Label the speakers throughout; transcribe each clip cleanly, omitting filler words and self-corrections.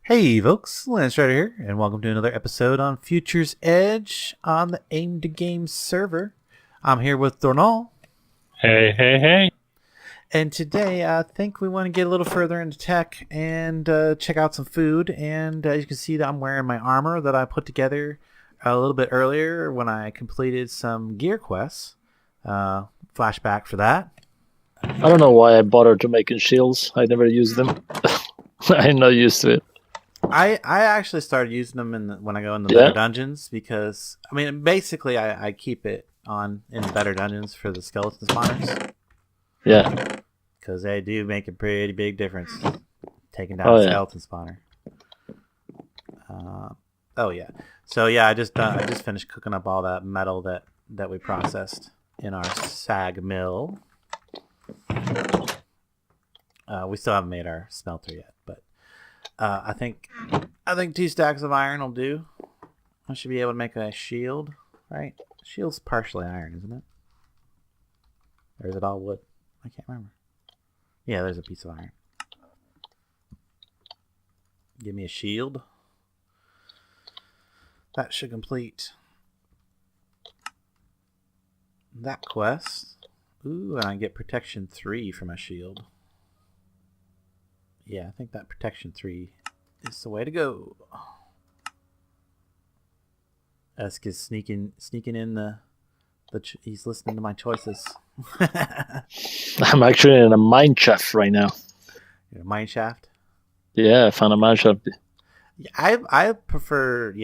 Speaker 1: Hey folks, Landstryder here, and welcome to another episode on Future's Edge on the Aim to Game server. I'm here with Dornall,
Speaker 2: Hey, hey, hey.
Speaker 1: and today I think we want to get a little further into tech and check out some food. And as you can see, that I'm wearing my armor that I put together a little bit earlier when I completed some gear quests. Flashback for that.
Speaker 2: I don't know why I bothered to making shields. I never used them. I'm not used to it.
Speaker 1: I actually started using them when I go in the better
Speaker 2: Yeah?
Speaker 1: dungeons because I mean basically I keep it on in the better dungeons for the skeleton spawners
Speaker 2: Yeah.
Speaker 1: because they do make a pretty big difference taking down
Speaker 2: Oh,
Speaker 1: a
Speaker 2: yeah.
Speaker 1: skeleton spawner. Oh yeah, so yeah I just finished cooking up all that metal that we processed in our sag mill. We still haven't made our smelter yet, but I think 2 stacks of iron will do. I should be able to make a shield, right? Shield's partially iron, isn't it? Or is it all wood? I can't remember. Yeah, there's a piece of iron. Give me a shield. That should complete that quest. Ooh, and I get protection 3 for my shield. Yeah, I think that protection 3 is the way to go. Esk is sneaking in he's listening to my choices.
Speaker 2: I'm actually in a mine shaft right now.
Speaker 1: Mine shaft.
Speaker 2: Yeah, I found a mine shaft.
Speaker 1: Yeah, I prefer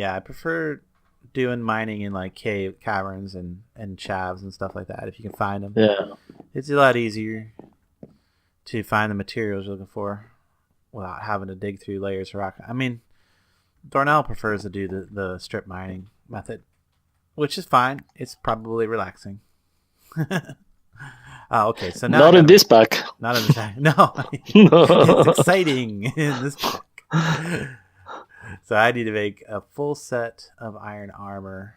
Speaker 1: doing mining in like cave caverns and shavs and stuff like that if you can find them.
Speaker 2: Yeah.
Speaker 1: It's a lot easier to find the materials you're looking for without having to dig through layers of rock. I mean, Dornell prefers to do the strip mining method, which is fine. It's probably relaxing. Oh, okay. So now
Speaker 2: Not in this pack.
Speaker 1: not in this pack. No, it's exciting in this pack. So I need to make a full set of iron armor.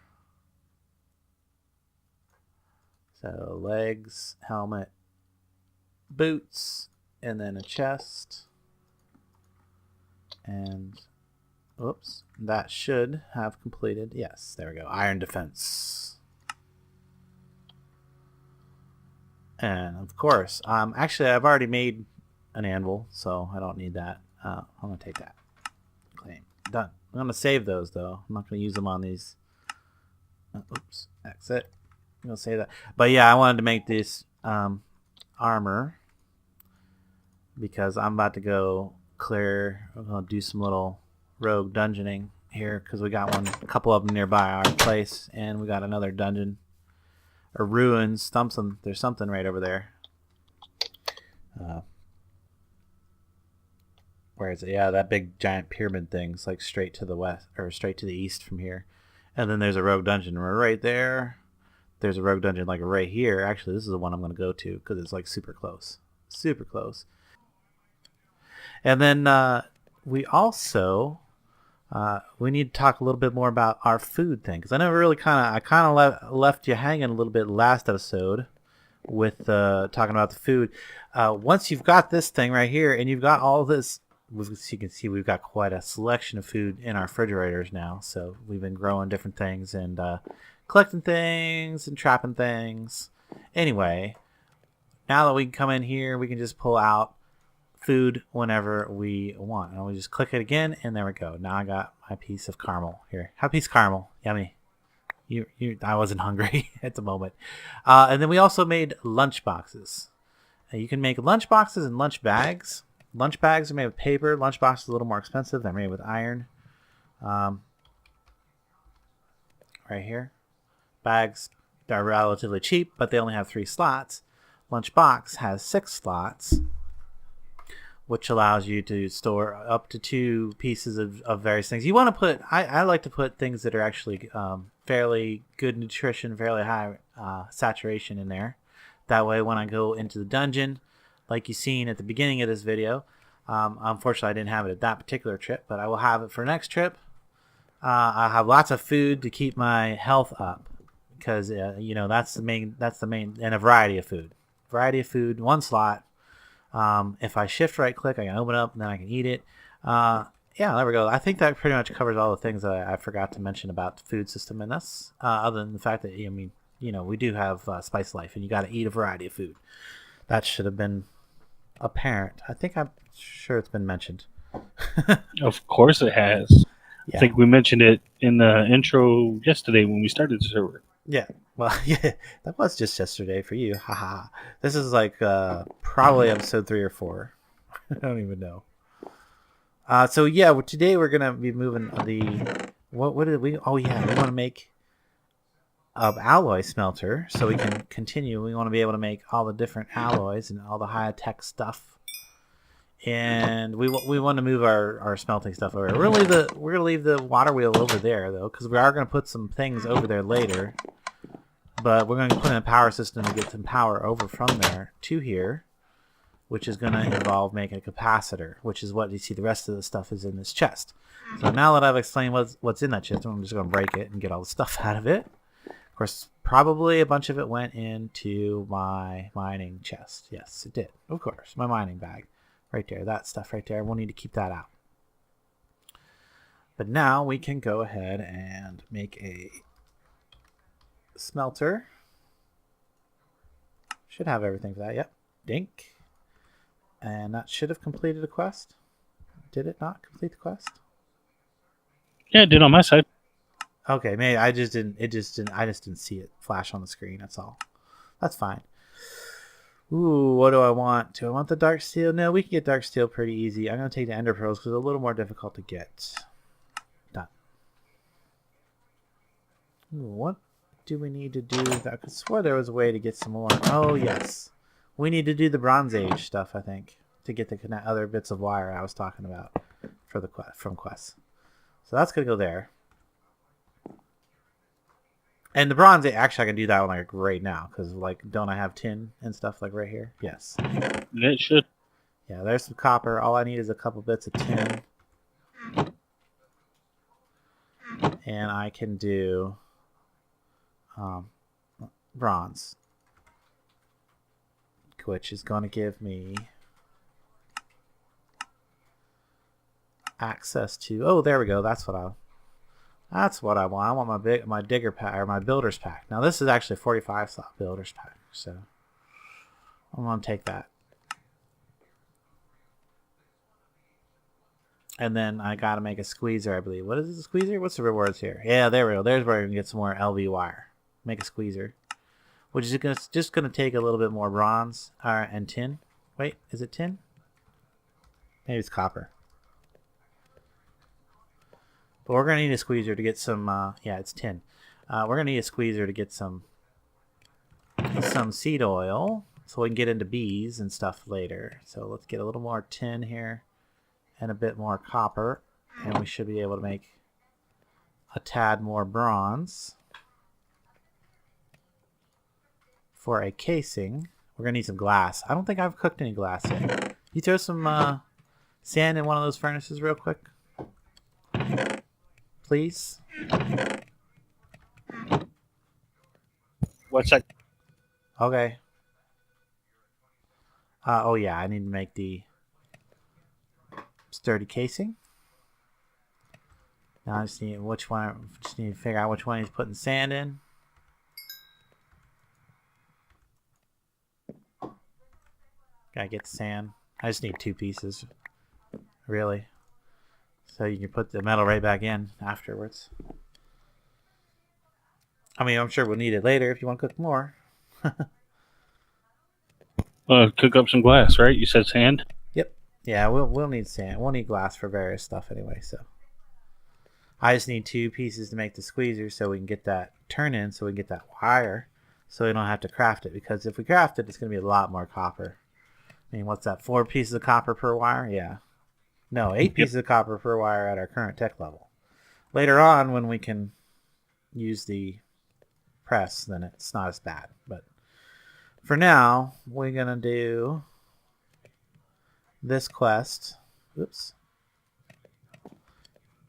Speaker 1: So legs, helmet, boots, and then a chest. And oops, that should have completed. Yes, there we go. Iron defense. And of course, actually I've already made an anvil, so I don't need that. I'm gonna take that. Claim done. I'm gonna save those though. I'm not gonna use them on these. Oops, exit. I'm gonna save that. But yeah, I wanted to make this armor because I'm about to go clear. I'm gonna do some little rogue dungeoning here because we got a couple of them nearby our place, and we got another dungeon or ruins. There's something right over there. Where is it? Yeah, that big giant pyramid thing's like straight to the west or straight to the east from here. And then there's a rogue dungeon right there. There's a rogue dungeon like right here. Actually, this is the one I'm going to go to because it's like super close. Super close. And then we also we need to talk a little bit more about our food thing because I never really I kind of left you hanging a little bit last episode with talking about the food. Once you've got this thing right here and you've got all this, as you can see, we've got quite a selection of food in our refrigerators now. So we've been growing different things and collecting things and trapping things. Anyway, now that we can come in here, we can just pull out food whenever we want. And we just click it again, and there we go. Now I got my piece of caramel here. Have a piece of caramel. Yummy. I wasn't hungry at the moment. And then we also made lunch boxes. You can make lunch boxes and lunch bags. Lunch bags are made with paper. Lunch boxes are a little more expensive. They're made with iron. Right here. Bags are relatively cheap, but they only have 3 slots. Lunch box has 6 slots, which allows you to store up to 2 pieces of various things. You want to put, I like to put things that are actually fairly good nutrition, fairly high saturation in there. That way when I go into the dungeon, like you've seen at the beginning of this video, unfortunately I didn't have it at that particular trip, but I will have it for next trip. I'll have lots of food to keep my health up because, that's the main, and a variety of food. 1 slot. If I shift right click, I can open it up and then I can eat it. Yeah, there we go. I think that pretty much covers all the things that I forgot to mention about the food system in this. Other than the fact that we do have Spice Life, and you got to eat a variety of food. That should have been apparent. I'm sure it's been mentioned.
Speaker 3: Of course it has. I
Speaker 1: Yeah,
Speaker 3: think we mentioned it in the intro yesterday when we started the server.
Speaker 1: yeah. Well, yeah, that was just yesterday for you. Haha. This is like probably episode 3 or 4. I don't even know. So yeah, today we're gonna be moving the what did we? Oh yeah, we want to make alloy smelter so we can continue. We want to be able to make all the different alloys and all the high tech stuff. And we want to move our smelting stuff over. We're gonna leave the water wheel over there though, because we are gonna put some things over there later. But we're gonna put in a power system to get some power over from there to here, which is gonna involve making a capacitor, which is what you see. The rest of the stuff is in this chest. So now that I've explained what's in that chest, I'm just gonna break it and get all the stuff out of it. Of course, probably a bunch of it went into my mining chest. Yes, it did. Of course, my mining bag. Right there, that stuff right there. We'll need to keep that out. But now we can go ahead and make a smelter. Should have everything for that. Yep. Dink. And that should have completed a quest. Did it not complete the quest?
Speaker 3: Yeah, it did on my side.
Speaker 1: Okay, maybe I just didn't. I just didn't see it flash on the screen. That's all. That's fine. Ooh, what do I want? Do I want the dark steel? No, we can get dark steel pretty easy. I'm gonna take the ender pearls because they're a little more difficult to get. Done. Ooh, what do we need to do? I could swear there was a way to get some more. Oh yes, we need to do the Bronze Age stuff. I think to get the other bits of wire I was talking about for the from quests. So that's gonna go there. And the Bronze Age, actually, I can do that one like right now because don't I have tin and stuff like right here? Yes.
Speaker 3: It should.
Speaker 1: Yeah, there's some copper. All I need is a couple bits of tin. And I can do bronze, which is going to give me access to... Oh, there we go. That's what I want. I want my digger pack, or my builder's pack. Now, this is actually a 45 slot builder's pack, so I'm going to take that. And then I got to make a squeezer, I believe. What is this, a squeezer? What's the rewards here? Yeah, there we go. There's where we can get some more LV wire. Make a squeezer. Which is just going to take a little bit more bronze and tin. Wait, is it tin? Maybe it's copper. But we're going to need a squeezer to get some... yeah, it's tin. We're going to need a squeezer to get some seed oil so we can get into bees and stuff later. So let's get a little more tin here. And a bit more copper, and we should be able to make a tad more bronze for a casing. We're gonna need some glass. I don't think I've cooked any glass yet. You throw some sand in one of those furnaces real quick, please.
Speaker 3: What's that?
Speaker 1: Okay. Oh yeah, I need to make the sturdy casing. Now I just need to figure out which one he's putting sand in. Gotta get the sand. I just need 2 pieces, really, so you can put the metal right back in afterwards. I mean, I'm sure we'll need it later if you want to cook more.
Speaker 3: Cook up some glass, right? You said sand?
Speaker 1: Yep. Yeah, we'll need sand. We'll need glass for various stuff anyway, so. I just need 2 pieces to make the squeezer so we can get that turn in, so we can get that wire, so we don't have to craft it, because if we craft it, it's going to be a lot more copper. I mean, what's that, 4 pieces of copper per wire? Yeah. No, 8 pieces of copper per wire at our current tech level. Later on, when we can use the press, then it's not as bad. But for now, we're going to do this quest. Oops.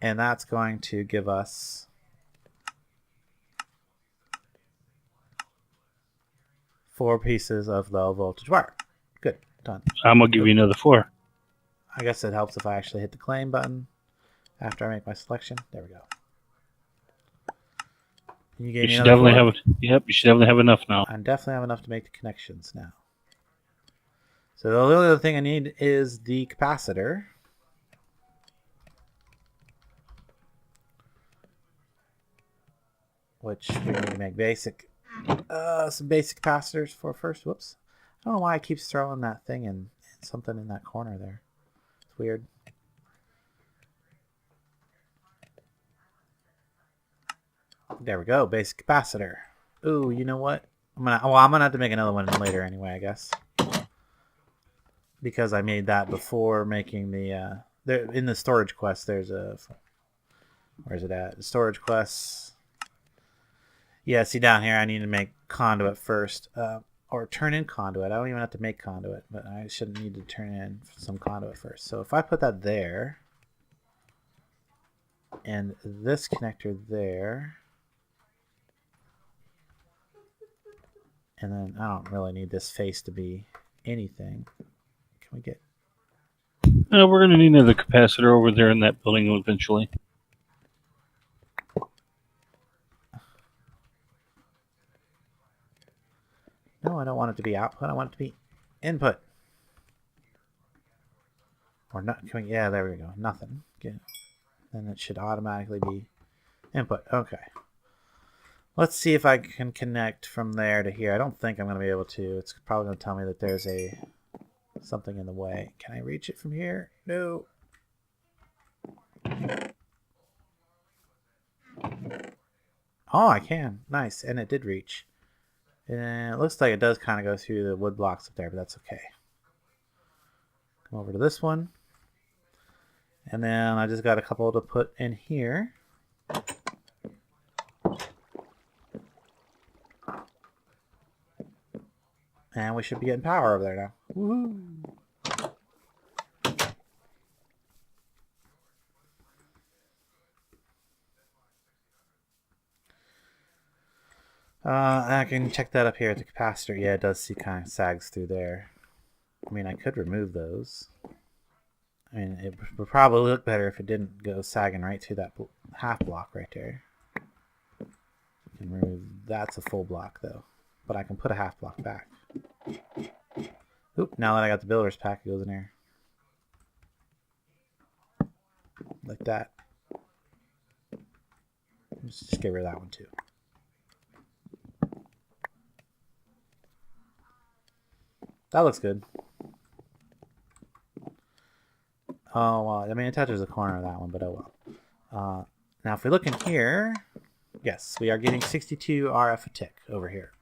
Speaker 1: And that's going to give us 4 pieces of low voltage wire. Good. Done.
Speaker 3: I'm going to give you another 4.
Speaker 1: I guess it helps if I actually hit the claim button. After I make my selection. There we go. You
Speaker 3: You
Speaker 1: gave me
Speaker 3: should
Speaker 1: another
Speaker 3: definitely
Speaker 1: four?
Speaker 3: have. Yep, you should definitely have enough now.
Speaker 1: I definitely have enough to make the connections now. So the only other thing I need is the capacitor. Which we need to make basic, some basic capacitors for first. Whoops. I don't know why it keeps throwing that thing in something in that corner there. It's weird. There we go, basic capacitor. Ooh, you know what? I'm gonna have to make another one later anyway, I guess. Because I made that before making the there in the storage quest there's a where's it at? The storage quest. Yeah, see down here I need to make conduit first. Or turn in conduit. I don't even have to make conduit, but I shouldn't need to turn in some conduit first. So if I put that there and this connector there, and then I don't really need this face to be anything. Can we get...
Speaker 3: We're going to need another capacitor over there in that building eventually.
Speaker 1: No, I don't want it to be output. I want it to be input. Or not. Can we... Yeah, there we go. Nothing. Then it should automatically be input. Okay. Let's see if I can connect from there to here. I don't think I'm going to be able to. It's probably going to tell me that there's something in the way. Can I reach it from here? No. Oh, I can. Nice. And it did reach. And it looks like it does kind of go through the wood blocks up there, but that's okay. Come over to this one. And then I just got a couple to put in here. And we should be getting power over there now. Woohoo! I can check that up here at the capacitor. Yeah, it does see kind of sags through there. I mean, I could remove those. I mean, it would probably look better if it didn't go sagging right through that half block right there. I can remove... That's a full block, though. But I can put a half block back. Oop, now that I got the builder's pack, it goes in there. Like that. Let's just get rid of that one, too. That looks good. Oh, well, I mean, it touches the corner of that one, but oh well. Now, if we look in here, yes, we are getting 62 RF a tick over here.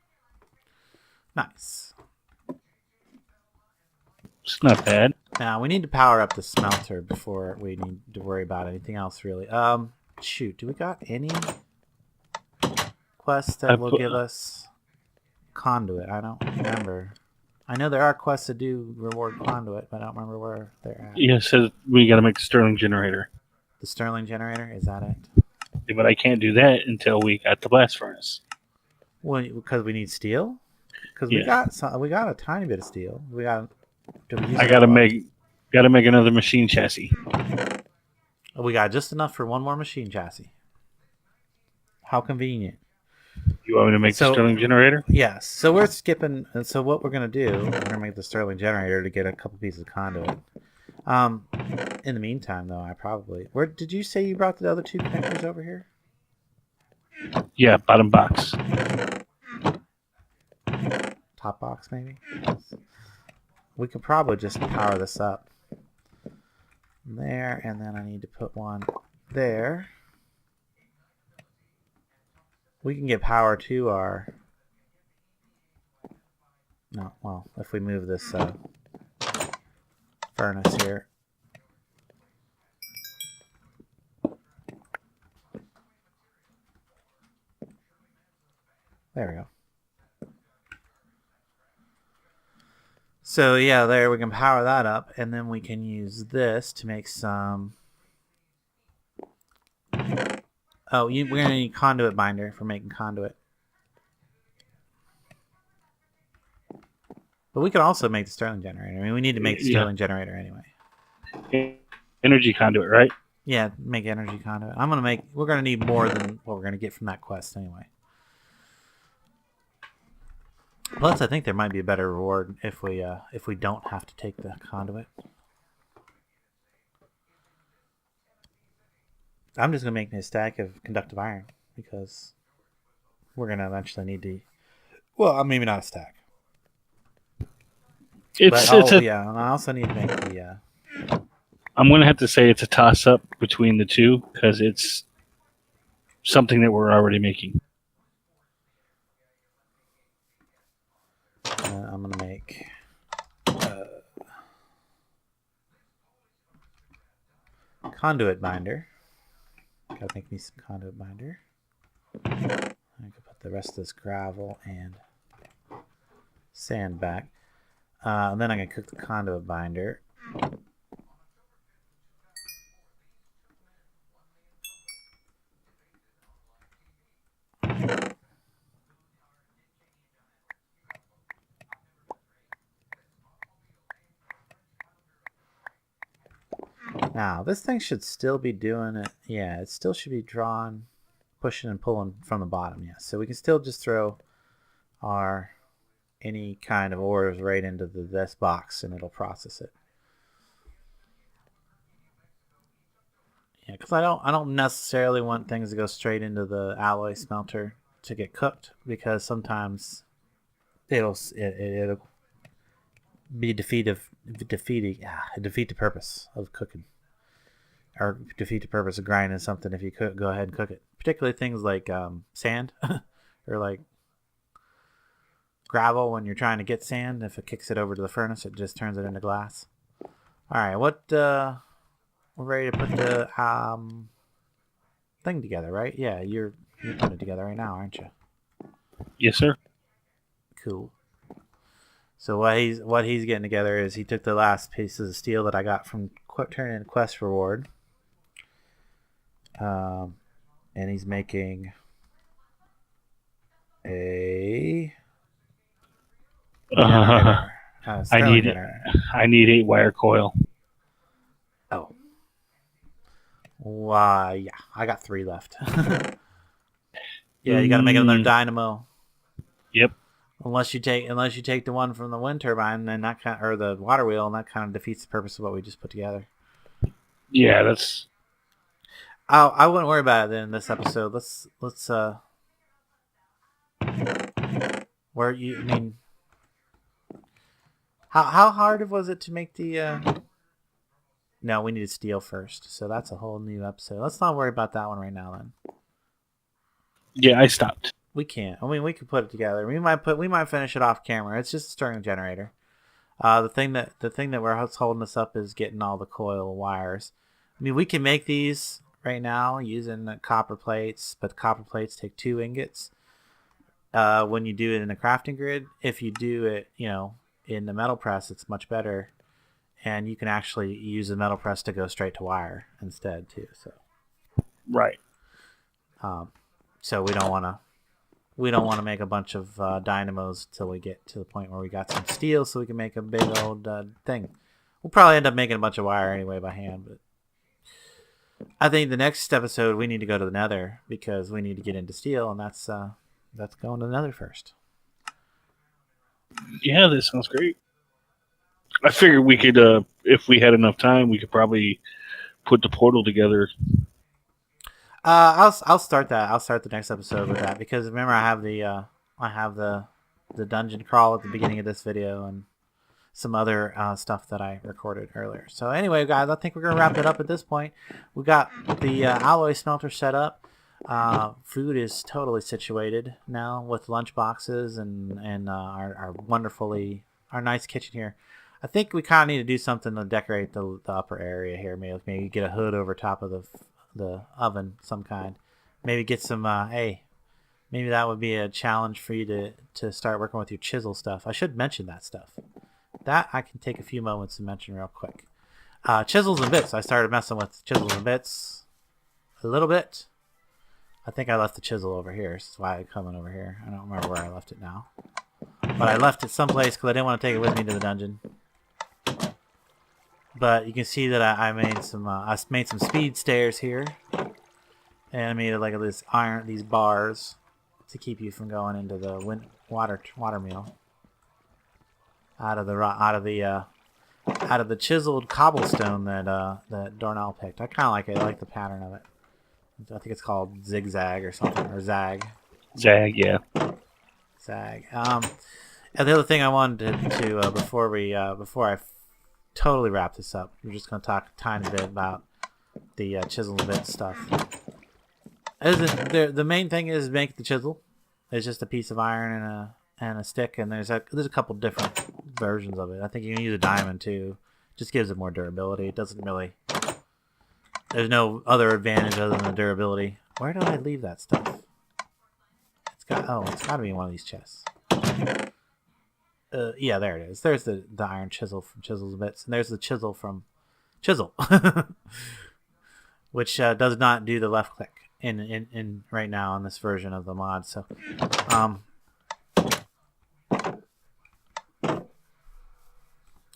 Speaker 1: Nice.
Speaker 3: It's not bad.
Speaker 1: Now, we need to power up the smelter before we need to worry about anything else, really. Shoot, do we got any quests that will give us conduit? I don't remember. I know there are quests that do reward conduit, but I don't remember where they're at.
Speaker 3: Yeah, it says we got to make the Stirling generator.
Speaker 1: The Stirling generator, is that it?
Speaker 3: Yeah, but I can't do that until we got the blast furnace.
Speaker 1: Well, because we need steel. Because
Speaker 3: Yeah.
Speaker 1: we got a tiny bit of steel. We got.
Speaker 3: I gotta make another machine chassis.
Speaker 1: We got just enough for one more machine chassis. How convenient.
Speaker 3: You want me to make the Stirling generator?
Speaker 1: Yes. So we're skipping. And so what we're going to do, we're going to make the Stirling generator to get a couple pieces of conduit. In the meantime, though, I probably... Where did you say you brought the other two connectors over here?
Speaker 3: Yeah, bottom box.
Speaker 1: Top box, maybe? We could probably just power this up. There, and then I need to put one there. We can get power to our... No, well, if we move this furnace here. There we go. So yeah, there we can power that up, and then we can use this to make some... Oh, we're going to need conduit binder for making conduit. But we could also make the Stirling generator. I mean, we need to make the Stirling generator anyway.
Speaker 3: Energy conduit, right?
Speaker 1: Yeah, make energy conduit. We're gonna need more than what we're gonna get from that quest anyway. Plus, I think there might be a better reward if we don't have to take the conduit. I'm just gonna make me a stack of conductive iron because we're gonna eventually need to. Well, maybe not a stack, but I also need to make the.
Speaker 3: I'm going to have to say it's a toss up between the two because it's something that we're already making.
Speaker 1: I'm gonna make. Conduit binder. Gotta make me some conduit binder. I can put the rest of this gravel and sand back. And then I'm gonna cook the conduit binder. Now, this thing should still be doing it. Yeah, it still should be drawing, pushing and pulling from the bottom. Yeah, so we can still just throw our any kind of ores right into this box and it'll process it. Yeah, because I don't necessarily want things to go straight into the alloy smelter to get cooked because sometimes it'll be defeat the purpose of cooking. Or defeat the purpose of grinding something if you could go ahead and cook it. Particularly things like sand or like gravel when you're trying to get sand. If it kicks it over to the furnace, it just turns it into glass. All right, we're ready to put the thing together, right? Yeah, you're putting it together right now, aren't you?
Speaker 3: Yes, sir.
Speaker 1: Cool. So what he's getting together is he took the last pieces of steel that I got from turning in quest reward. And he's making a
Speaker 3: I need 8-wire coil.
Speaker 1: Oh, why? Yeah, I got 3 left. Yeah, you got to make another dynamo.
Speaker 3: Yep.
Speaker 1: Unless you take the one from the wind turbine, then or the water wheel, and that kind of defeats the purpose of what we just put together.
Speaker 3: Yeah, that's.
Speaker 1: I wouldn't worry about it then in this episode. Let's where you I mean how hard was it to make the No, we needed steel first, so that's a whole new episode. Let's not worry about that one right now then.
Speaker 3: Yeah, I stopped.
Speaker 1: We can't. I mean, we could put it together. We might finish it off camera. It's just starting a generator. The thing that we're holding us up is getting all the coil wires. I mean, we can make these right now using copper plates, but copper plates take 2 ingots. When you do it in the crafting grid, if you do it, in the metal press, it's much better, and you can actually use the metal press to go straight to wire instead too. So,
Speaker 3: right.
Speaker 1: So we don't want to make a bunch of dynamos till we get to the point where we got some steel, so we can make a big old thing. We'll probably end up making a bunch of wire anyway by hand, but I think the next episode we need to go to the Nether because we need to get into steel, and that's going to the Nether first.
Speaker 3: Yeah, that sounds great. I figured we could, if we had enough time, we could probably put the portal together.
Speaker 1: I'll start that. I'll start the next episode with that because remember I have the dungeon crawl at the beginning of this video and some other stuff that I recorded earlier. So anyway, guys, I think we're gonna wrap it up at this point. We got the alloy smelter set up. Food is totally situated now with lunch boxes and our nice kitchen here. I think we kind of need to do something to decorate the upper area here. Maybe get a hood over top of the oven, some kind. Maybe get some. Maybe that would be a challenge for you to start working with your chisel stuff. I should mention that stuff. That I can take a few moments to mention real quick. Chisels and bits. I started messing with chisels and bits a little bit. I think I left the chisel over here. That's why I'm coming over here. I don't remember where I left it now. But I left it someplace because I didn't want to take it with me to the dungeon. But you can see that I made some speed stairs here, and I made like these bars to keep you from going into the water meal out of the chiseled cobblestone that Darnell picked. I kind of like it. I like the pattern of it. I think it's called zigzag or something, or zag.
Speaker 3: Zag, yeah.
Speaker 1: Zag. And the other thing I wanted to before I totally wrap this up, we're just going to talk a tiny bit about the chisel and bit stuff. The main thing is make the chisel. It's just a piece of iron and a stick, and there's a couple different versions of it. I think you can use a diamond too. Just gives it more durability. It doesn't really. There's no other advantage other than the durability. Where do I leave that stuff? It's got to be in one of these chests. Yeah, there it is. There's the iron chisel from Chisels and Bits, and there's the chisel from Chisel, which does not do the left click in right now on this version of the mod. So,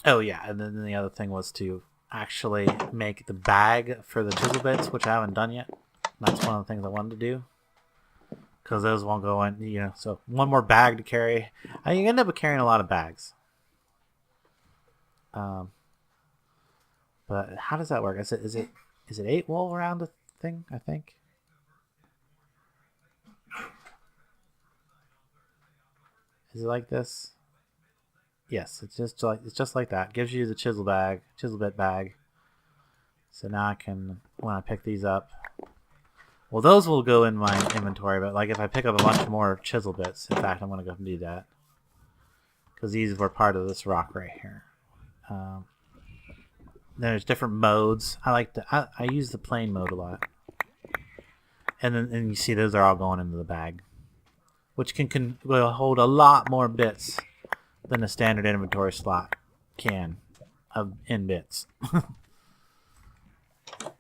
Speaker 1: oh yeah, and then the other thing was to actually make the bag for the chisel bits, which I haven't done yet. That's one of the things I wanted to do, because those won't go in, so one more bag to carry. I end up carrying a lot of bags. But how does that work? Is it 8 wool around the thing, I think? Is it like this? Yes, it's just like that. It gives you the chisel bit bag. So now I can, when I pick these up, well, those will go in my inventory, but like if I pick up a bunch more chisel bits, in fact, I'm going to go and do that, because these were part of this rock right here. There's different modes. I use the plain mode a lot, and you see those are all going into the bag, which will hold a lot more bits than a standard inventory slot can in bits.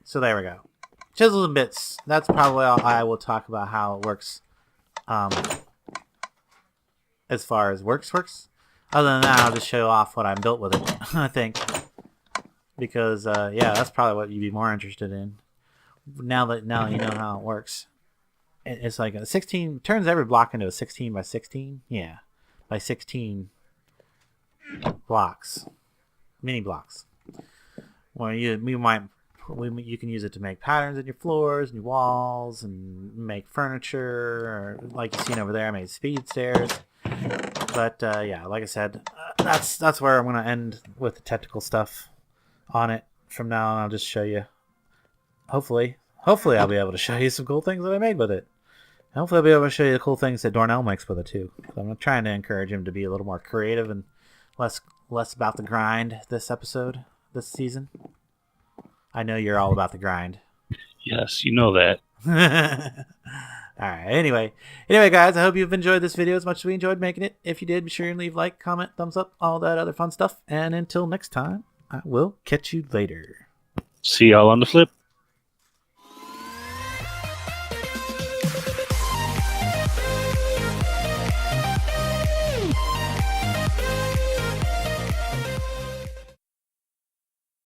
Speaker 1: So there we go. Chisels and bits. That's probably all I will talk about how it works. As far as works. Other than that, I'll just show off what I built with it. I think, because yeah, that's probably what you'd be more interested in. Now that you know how it works. It's like a 16. Turns every block into a 16 by 16. Yeah, by 16 blocks, mini blocks. Well, you can use it to make patterns in your floors and your walls, and make furniture, or like you've seen over there, I made speed stairs. But yeah, like I said, that's where I'm going to end with the technical stuff on it. From now on, I'll just show you. Hopefully I'll be able to show you some cool things that I made with it. Hopefully I'll be able to show you the cool things that Darnell makes with it too. So I'm trying to encourage him to be a little more creative and less about the grind this season. I know you're all about the grind.
Speaker 3: Yes, you know that.
Speaker 1: All right. Anyway, guys, I hope you've enjoyed this video as much as we enjoyed making it. If you did, be sure and leave a like, comment, thumbs up, all that other fun stuff. And until next time, I will catch you later.
Speaker 3: See y'all on the flip.